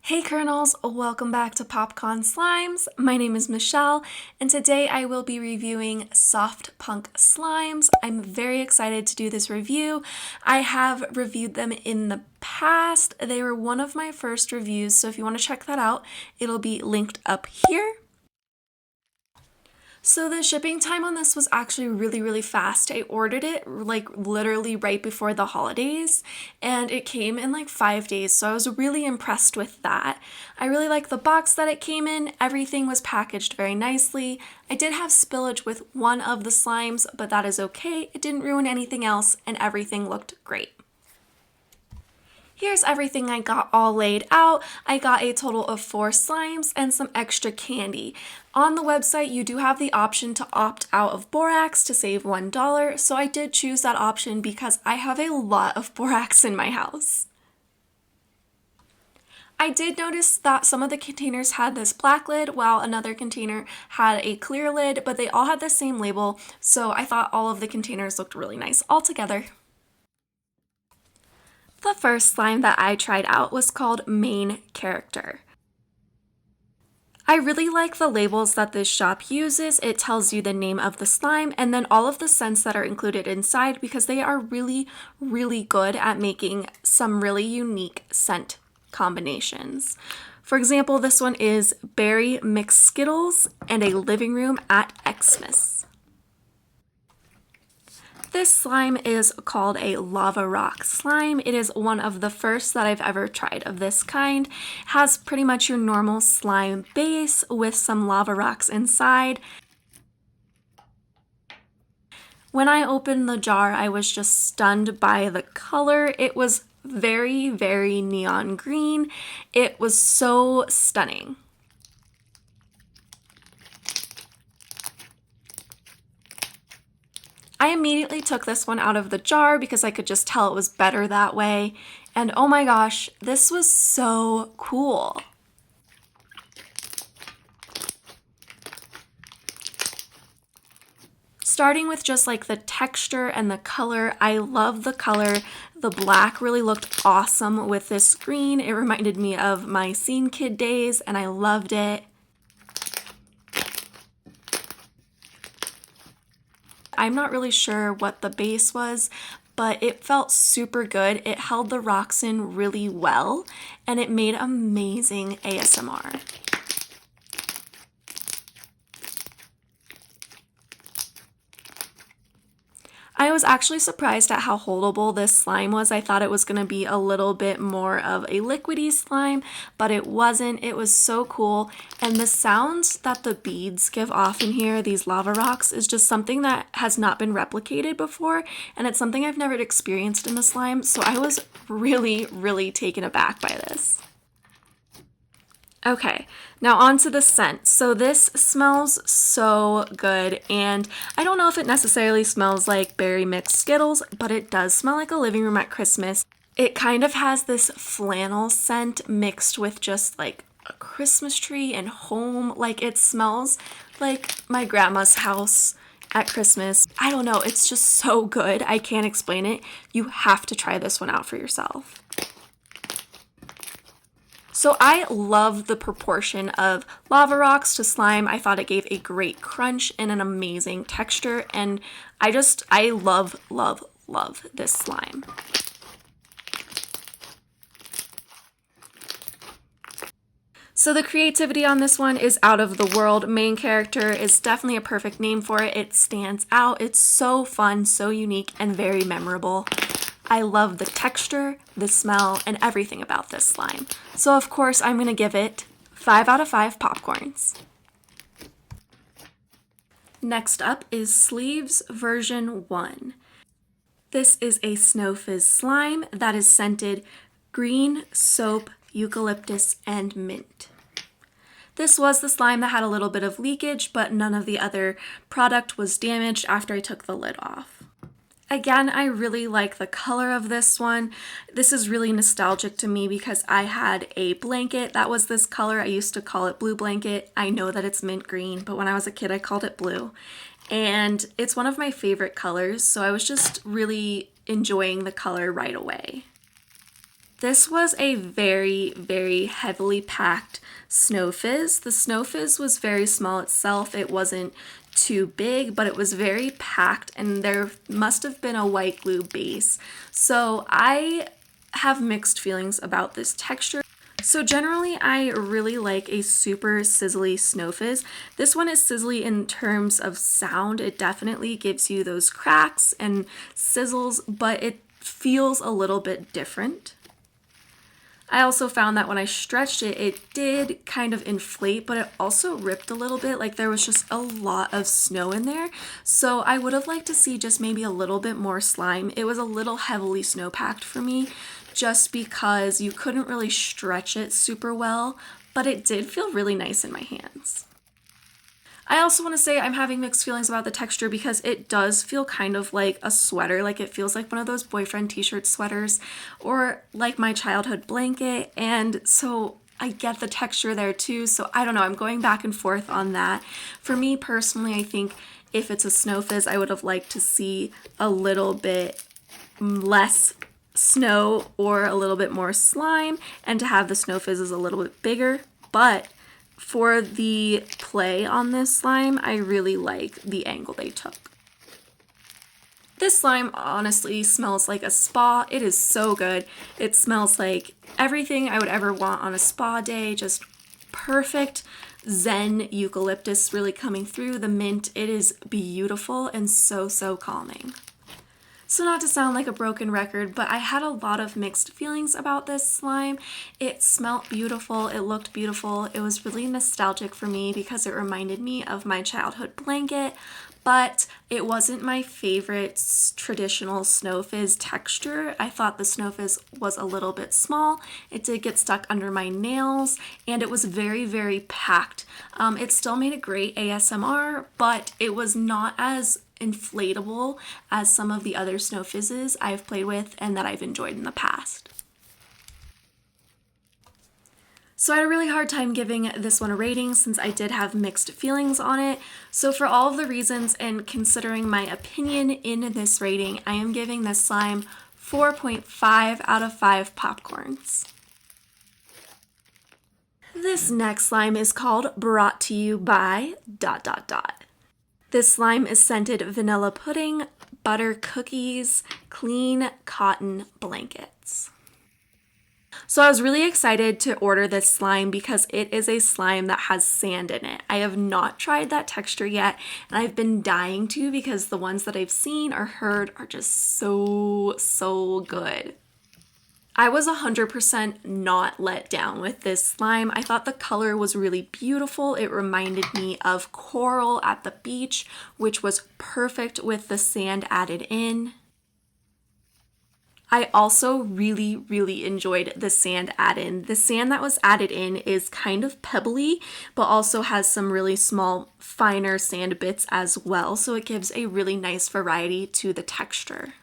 Hey Kernels, welcome back to PopCon Slimes. My name is Michelle, and today I will be reviewing Soft Punk Slimes. I'm very excited to do this review. I have reviewed them in the past. They were one of my first reviews, so if you want to check that out, it'll be linked up here. So the shipping time on this was actually really fast. I ordered it like literally right before the holidays and it came in like 5 days. So I was really impressed with that. I really like the box that it came in. Everything was packaged very nicely. I did have spillage with one of the slimes, but that is okay. It didn't ruin anything else and everything looked great. Here's everything I got all laid out. I got a total of 4 slimes and some extra candy. On the website, you do have the option to opt out of borax to save $1, so I did choose that option because I have a lot of borax in my house. I did notice that some of the containers had this black lid while another container had a clear lid, but they all had the same label, so I thought all of the containers looked really nice all together. The first slime that I tried out was called Main Character. I really like the labels that this shop uses. It tells you the name of the slime and then all of the scents that are included inside because they are really good at making some really unique scent combinations. For example, this one is Berry Mixed Skittles and a Living Room at Xmas. This slime is called a lava rock slime. It is one of the first that I've ever tried of this kind. It has pretty much your normal slime base with some lava rocks inside. When I opened the jar, I was just stunned by the color. It was very neon green. It was so stunning. I immediately took this one out of the jar because I could just tell it was better that way. And oh my gosh, this was so cool. Starting with just like the texture and the color, I love the color. The black really looked awesome with this green. It reminded me of my Scene Kid days and I loved it. I'm not really sure what the base was, but it felt super good. It held the rocks in really well, and it made amazing ASMR. I was actually surprised at how holdable this slime was. I thought it was going to be a little bit more of a liquidy slime, but it wasn't. It was so cool. And the sounds that the beads give off in here, these lava rocks, is just something that has not been replicated before. And it's something I've never experienced in a slime. So I was really taken aback by this. Okay, now on to the scent. So this smells so good, and I don't know if it necessarily smells like berry mixed Skittles, but it does smell like a living room at Christmas. It kind of has this flannel scent mixed with just like a Christmas tree and home. Like it smells like my grandma's house at Christmas. I don't know, it's just so good. I can't explain it. You have to try this one out for yourself. So I love the proportion of lava rocks to slime. I thought it gave a great crunch and an amazing texture, and I love this slime. So the creativity on this one is out of the world. Main Character is definitely a perfect name for it. It stands out. It's so fun, so unique, and very memorable. I love the texture, the smell, and everything about this slime. So of course I'm gonna give it 5 out of 5 popcorns. Next up is Sleeves version 1. This is a Snow Fizz slime that is scented green, soap, eucalyptus, and mint. This was the slime that had a little bit of leakage, but none of the other product was damaged after I took the lid off. Again, I really like the color of this one. This is really nostalgic to me because I had a blanket that was this color. I used to call it blue blanket. I know that it's mint green, but when I was a kid, I called it blue. And it's one of my favorite colors, so I was just really enjoying the color right away. This was a very, very heavily packed Snow Fizz. The Snow Fizz was very small itself. It wasn't too big, but it was very packed, and there must have been a white glue base. So I have mixed feelings about this texture. So generally, I really like a super sizzly Snow Fizz. This one is sizzly in terms of sound. It definitely gives you those cracks and sizzles, but it feels a little bit different. I also found that when I stretched it, it did kind of inflate, but it also ripped a little bit. Like there was just a lot of snow in there. So I would have liked to see just maybe a little bit more slime. It was a little heavily snow packed for me just because you couldn't really stretch it super well, but it did feel really nice in my hands. I also want to say I'm having mixed feelings about the texture because it does feel kind of like a sweater. Like it feels like one of those boyfriend t-shirt sweaters or like my childhood blanket. And so I get the texture there too. So I don't know, I'm going back and forth on that. For me personally, I think if it's a Snow Fizz, I would have liked to see a little bit less snow or a little bit more slime and to have the Snow Fizzes a little bit bigger. But for the play on this slime, I really like the angle they took. This slime honestly smells like a spa. It is so good. It smells like everything I would ever want on a spa day, just perfect zen eucalyptus really coming through, the mint. It is beautiful and so, so calming. So not to sound like a broken record, but I had a lot of mixed feelings about this slime. It smelled beautiful, it looked beautiful, it was really nostalgic for me because it reminded me of my childhood blanket, but it wasn't my favorite traditional Snow Fizz texture. I thought the Snow Fizz was a little bit small. It did get stuck under my nails, and it was very, very packed. It still made a great ASMR, but it was not as inflatable as some of the other Snow Fizzes I've played with and that I've enjoyed in the past. So I had a really hard time giving this one a rating since I did have mixed feelings on it. So for all of the reasons and considering my opinion in this rating, I am giving this slime 4.5 out of 5 popcorns. This next slime is called Brought to You by ... This slime is scented vanilla pudding, butter cookies, clean cotton blankets. So I was really excited to order this slime because it is a slime that has sand in it. I have not tried that texture yet, and I've been dying to because the ones that I've seen or heard are just so good. I was 100% not let down with this slime. I thought the color was really beautiful. It reminded me of coral at the beach, which was perfect with the sand added in. I also really enjoyed the sand add-in. The sand that was added in is kind of pebbly, but also has some really small, finer sand bits as well, so it gives a really nice variety to the texture.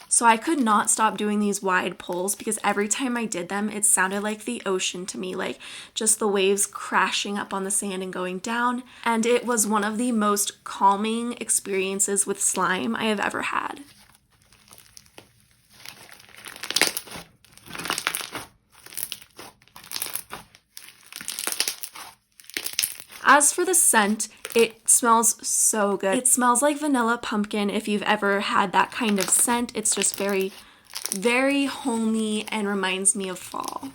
So I could not stop doing these wide pulls because every time I did them, it sounded like the ocean to me, like just the waves crashing up on the sand and going down. And it was one of the most calming experiences with slime I have ever had. As for the scent, it smells so good. It smells like vanilla pumpkin if you've ever had that kind of scent. It's just very homey and reminds me of fall.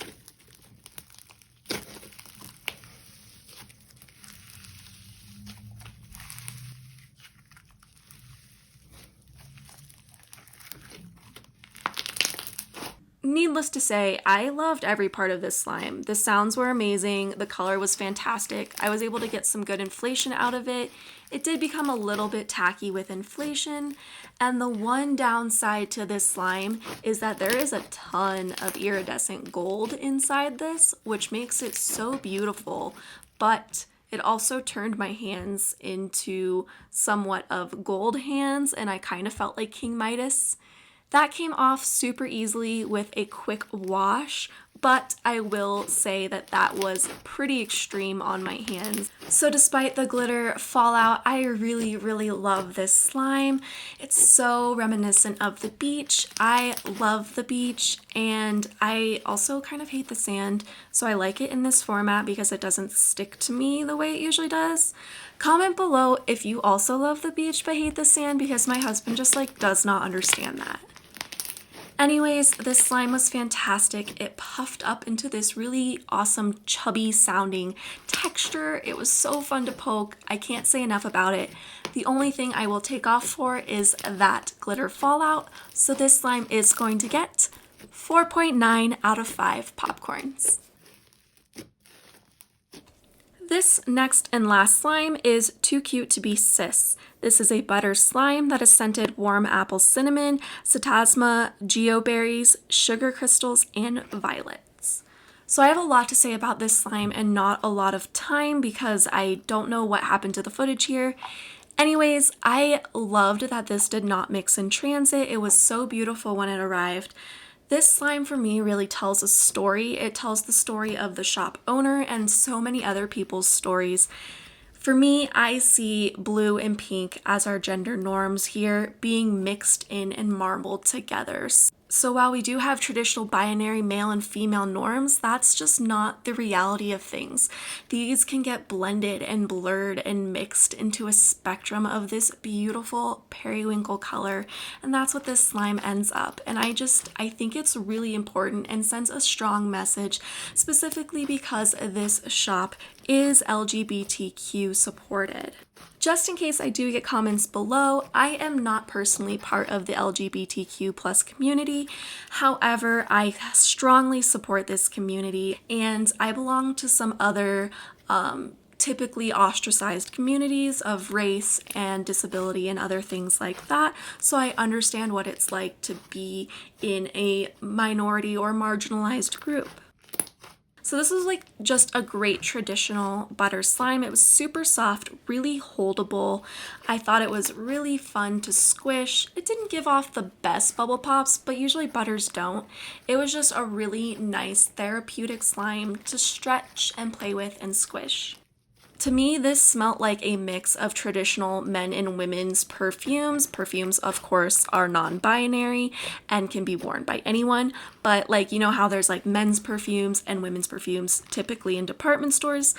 Needless to say, I loved every part of this slime. The sounds were amazing, the color was fantastic, I was able to get some good inflation out of it. It did become a little bit tacky with inflation, and the one downside to this slime is that there is a ton of iridescent gold inside this, which makes it so beautiful, but it also turned my hands into somewhat of gold hands, and I kind of felt like King Midas. That came off super easily with a quick wash, but I will say that that was pretty extreme on my hands. So despite the glitter fallout, I really, really love this slime. It's so reminiscent of the beach. I love the beach, and I also kind of hate the sand, so I like it in this format because it doesn't stick to me the way it usually does. Comment below if you also love the beach but hate the sand, because my husband just does not understand that. Anyways, this slime was fantastic. It puffed up into this really awesome chubby sounding texture. It was so fun to poke. I can't say enough about it. The only thing I will take off for is that glitter fallout. So this slime is going to get 4.9 out of 5 popcorns. This next and last slime is Too Cute to Be Cis. This is a butter slime that is scented warm apple cinnamon, psitasma, geoberries, sugar crystals, and violets. So I have a lot to say about this slime and not a lot of time because I don't know what happened to the footage here. Anyways, I loved that this did not mix in transit. It was so beautiful when it arrived. This slime for me really tells a story. It tells the story of the shop owner and so many other people's stories. For me, I see blue and pink as our gender norms here being mixed in and marbled together. So while we do have traditional binary male and female norms, that's just not the reality of things. These can get blended and blurred and mixed into a spectrum of this beautiful periwinkle color, and that's what this slime ends up. And I think it's really important and sends a strong message, specifically because this shop is LGBTQ supported. Just in case I do get comments below, I am not personally part of the LGBTQ plus community. However, I strongly support this community, and I belong to some other typically ostracized communities of race and disability and other things like that. So I understand what it's like to be in a minority or marginalized group. So this was just a great traditional butter slime. It was super soft, really holdable. I thought it was really fun to squish. It didn't give off the best bubble pops, but usually butters don't. It was just a really nice therapeutic slime to stretch and play with and squish. To me, this smelled like a mix of traditional men and women's perfumes. Perfumes, of course, are non-binary and can be worn by anyone, but you know how there's men's perfumes and women's perfumes typically in department stores?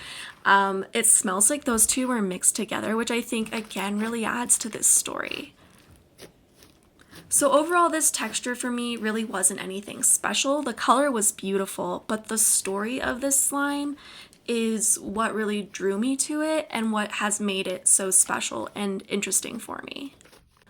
It smells like those two were mixed together, which I think again really adds to this story. So overall, this texture for me really wasn't anything special. The color was beautiful, but the story of this slime is what really drew me to it and what has made it so special and interesting for me.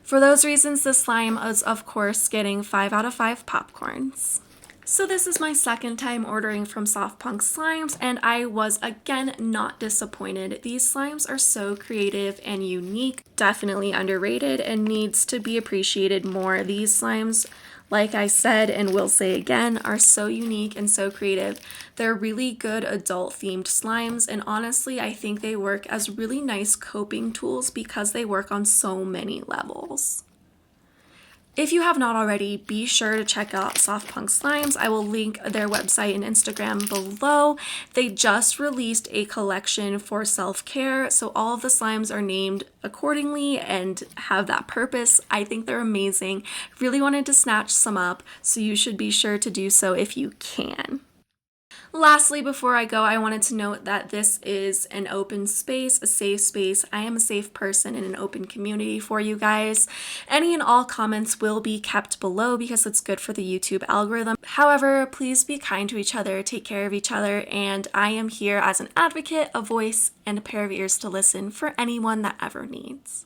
For those reasons, this slime is of course getting 5 out of 5 popcorns. So this is my second time ordering from Soft Punk Slimes, and I was again not disappointed. These slimes are so creative and unique, definitely underrated and needs to be appreciated more. These slimes, like I said and will say again, are so unique and so creative. They're really good adult themed slimes, and honestly I think they work as really nice coping tools because they work on so many levels. If you have not already, be sure to check out Soft Punk Slimes. I will link their website and Instagram below. They just released a collection for self-care, so all of the slimes are named accordingly and have that purpose. I think they're amazing. Really wanted to snatch some up, so you should be sure to do so if you can. Lastly, before I go, I wanted to note that this is an open space, a safe space. I am a safe person in an open community for you guys. Any and all comments will be kept below because it's good for the YouTube algorithm. However, please be kind to each other, take care of each other, and I am here as an advocate, a voice, and a pair of ears to listen for anyone that ever needs.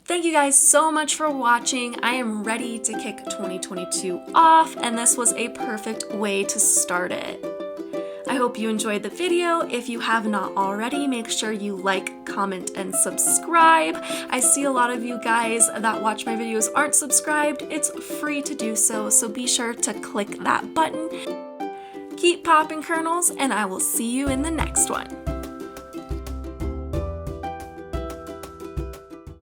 Thank you guys so much for watching. I am ready to kick 2022 off, and this was a perfect way to start it. I hope you enjoyed the video. If you have not already, make sure you like, comment, and subscribe. I see a lot of you guys that watch my videos aren't subscribed. It's free to do so, so be sure to click that button. Keep popping kernels, and I will see you in the next one.